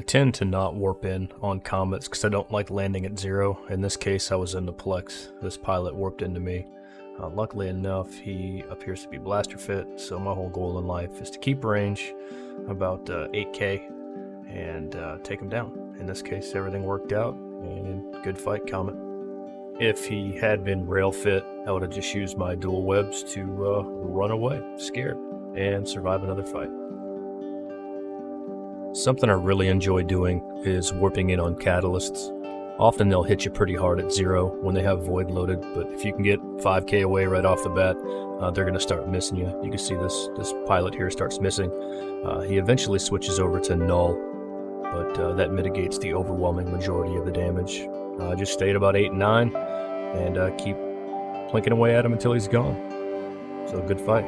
I tend to not warp in on comets because I don't like landing at 0. In this case, I was in the Plex. This pilot warped into me. Luckily enough, he appears to be blaster fit, so my whole goal in life is to keep range, about 8k, and take him down. In this case, everything worked out, and good fight, Comet. If he had been rail fit, I would have just used my dual webs to run away, scared, and survive another fight. Something I really enjoy doing is warping in on catalysts. Often they'll hit you pretty hard at 0 when they have void loaded, but if you can get 5k away right off the bat, they're going to start missing you. You can see this pilot here starts missing. He eventually switches over to null, but that mitigates the overwhelming majority of the damage. Just stay at about 8 and 9 and keep plinking away at him until he's gone. So good fight.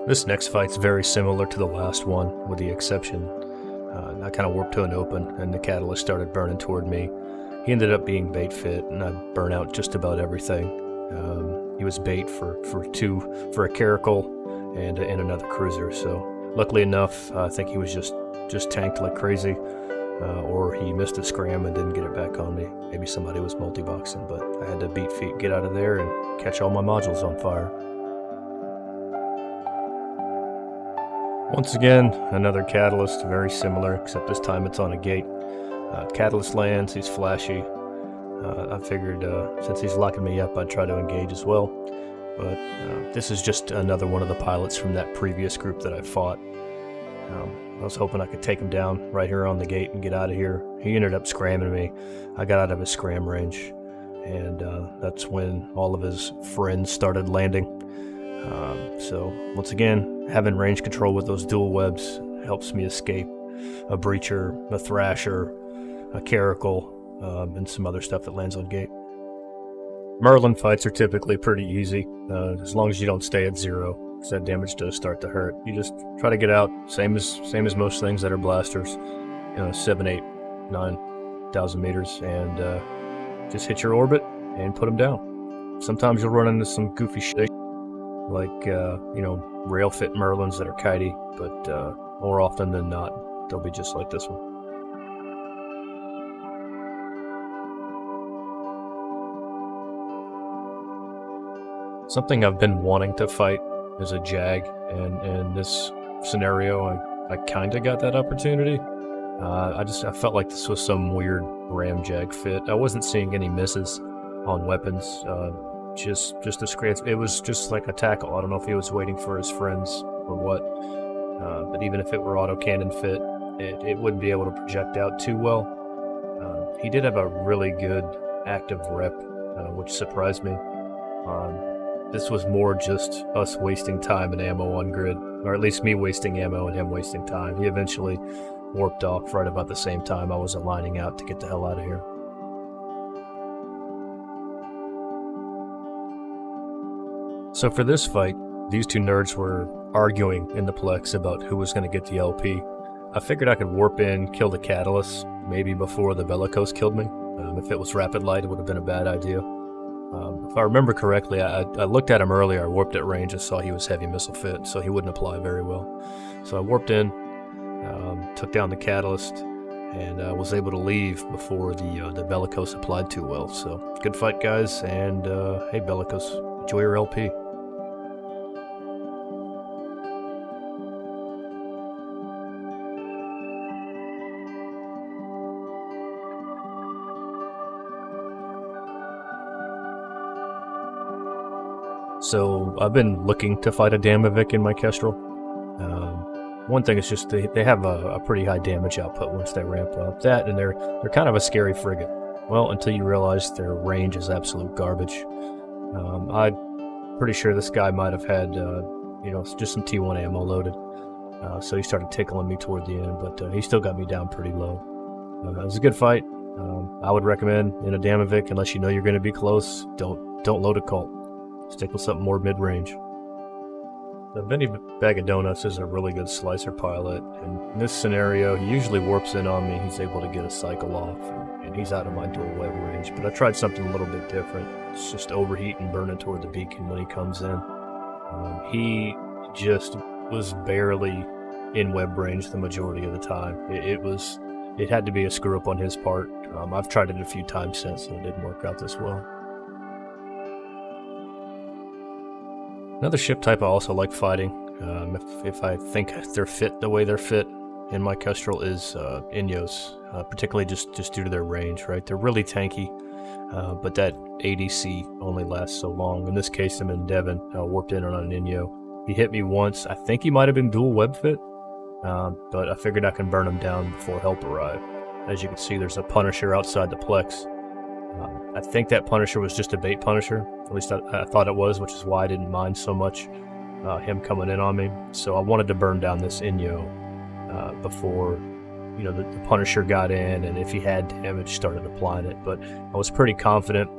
This next fight's very similar to the last one, with the exception I kind of warped to an open and the catalyst started burning toward me. He ended up being bait fit and I burnt out just about everything. He was bait for a caracal and another cruiser, so luckily enough I think he was just tanked like crazy, or he missed a scram and didn't get it back on me. Maybe somebody was multi-boxing, but I had to beat feet, get out of there and catch all my modules on fire. Once again, another catalyst, very similar, except this time it's on a gate. Catalyst lands, he's flashy. I figured since he's locking me up, I'd try to engage as well. But this is just another one of the pilots from that previous group that I fought. I was hoping I could take him down right here on the gate and get out of here. He ended up scramming me. I got out of his scram range, and that's when all of his friends started landing. So once again, having range control with those dual webs helps me escape a breacher, a thrasher, a caracal, and some other stuff that lands on gate. Merlin fights are typically pretty easy, as long as you don't stay at 0, because that damage does start to hurt. You just try to get out, same as most things that are blasters, 7, 8, 9,000 meters, and just hit your orbit and put them down. Sometimes you'll run into some goofy shit, like rail fit Merlins that are kitey, but more often than not, they'll be just like this one. Something I've been wanting to fight is a Jag, and in this scenario, I kind of got that opportunity. I felt like this was some weird Ram Jag fit. I wasn't seeing any misses on weapons. Just a scratch. It was just like a tackle. I don't know if he was waiting for his friends or what. But even if it were autocannon fit, it wouldn't be able to project out too well. He did have a really good active rep, which surprised me. This was more just us wasting time and ammo on grid, or at least me wasting ammo and him wasting time. He eventually warped off right about the same time I was aligning out to get the hell out of here. So for this fight, these two nerds were arguing in the Plex about who was going to get the LP. I figured I could warp in, kill the catalyst, maybe before the Bellicose killed me. If it was rapid light, it would have been a bad idea. If I remember correctly, I looked at him earlier, I warped at range and saw he was heavy missile fit, so he wouldn't apply very well. So I warped in, took down the catalyst, and was able to leave before the Bellicose applied too well. So good fight, guys, and hey Bellicose, enjoy your LP. So I've been looking to fight a Damavik in my Kestrel. One thing is just they have a pretty high damage output once they ramp up. That, and they're kind of a scary frigate. Well, until you realize their range is absolute garbage. I'm pretty sure this guy might have had just some T1 ammo loaded. So he started tickling me toward the end, but he still got me down pretty low. It was a good fight. I would recommend in a Damavik, unless you know you're going to be close, don't load a Cult. Stick with something more mid-range. The Benny Bag of Donuts is a really good slicer pilot, and in this scenario, he usually warps in on me. He's able to get a cycle off, and he's out of my dual web range. But I tried something a little bit different. It's just overheat and burning toward the beacon when he comes in. He just was barely in web range the majority of the time. It had to be a screw up on his part. I've tried it a few times since, and it didn't work out this well. Another ship type I also like fighting, if I think they're fit the way they're fit in my Kestrel, is Inyos, particularly just due to their range, right? They're really tanky, but that ADC only lasts so long. In this case, I'm in Devon. I warped in on an Inyo. He hit me once. I think he might have been dual web fit, but I figured I can burn him down before help arrived. As you can see, there's a Punisher outside the Plex. I think that Punisher was just a bait Punisher. At least I thought it was, which is why I didn't mind so much him coming in on me. So I wanted to burn down this Inyo before, you know, the Punisher got in, and if he had damage, started applying it. But I was pretty confident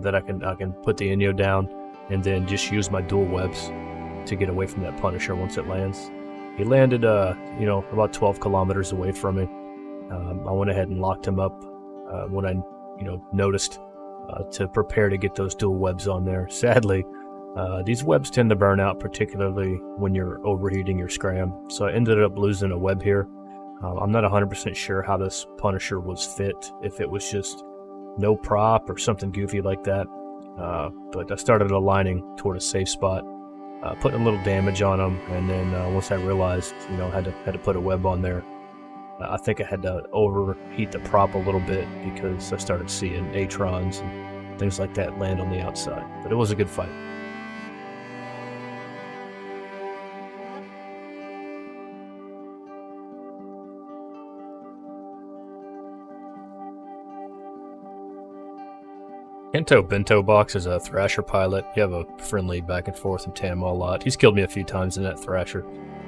that I can put the Inyo down and then just use my dual webs to get away from that Punisher once it lands. He landed, you know, about 12 kilometers away from me. I went ahead and locked him up when I, you know, noticed to prepare to get those dual webs on there. Sadly, these webs tend to burn out, particularly when you're overheating your scram. So I ended up losing a web here. I'm not 100% sure how this Punisher was fit, if it was just no prop or something goofy like that. But I started aligning toward a safe spot, putting a little damage on him, and then once I realized, you know, I had to put a web on there, I think I had to overheat the prop a little bit because I started seeing Atrons and things like that land on the outside. But it was a good fight. Kento Bento Box is a Thrasher pilot. You have a friendly back and forth in Tam a lot. He's killed me a few times in that Thrasher.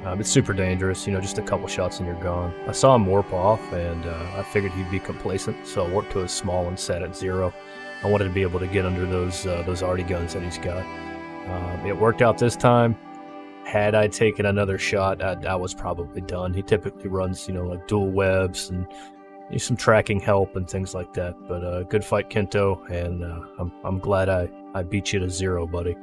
It's super dangerous, you know, just a couple shots and you're gone. I saw him warp off, and I figured he'd be complacent, so I warped to his small and sat at 0. I wanted to be able to get under those arty guns that he's got. It worked out this time. Had I taken another shot, I was probably done. He typically runs, you know, like dual webs and some tracking help and things like that. But good fight, Kento, and I'm glad I beat you to 0, buddy.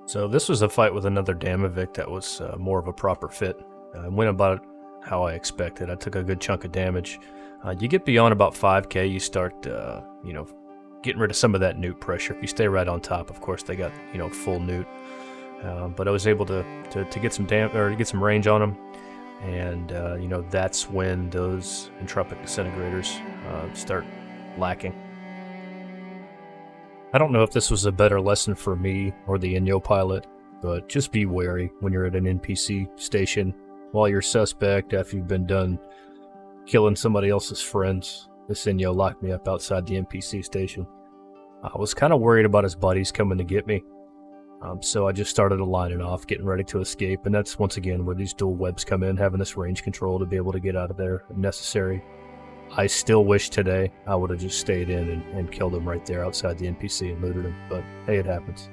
So this was a fight with another Damavik that was more of a proper fit. I went about it how I expected. I took a good chunk of damage. You get beyond about 5k, you start, you know, getting rid of some of that newt pressure. If you stay right on top, of course, they got, you know, full newt. But I was able to get some to get some range on them, and you know, that's when those entropic disintegrators start lacking. I don't know if this was a better lesson for me or the Inyo pilot, but just be wary when you're at an NPC station while you're suspect after you've been done killing somebody else's friends. This Inyo locked me up outside the NPC station. I was kind of worried about his buddies coming to get me, so I just started aligning off, getting ready to escape, and that's once again where these dual webs come in, having this range control to be able to get out of there if necessary. I still wish today I would have just stayed in and killed him right there outside the NPC and looted him, but hey, it happens.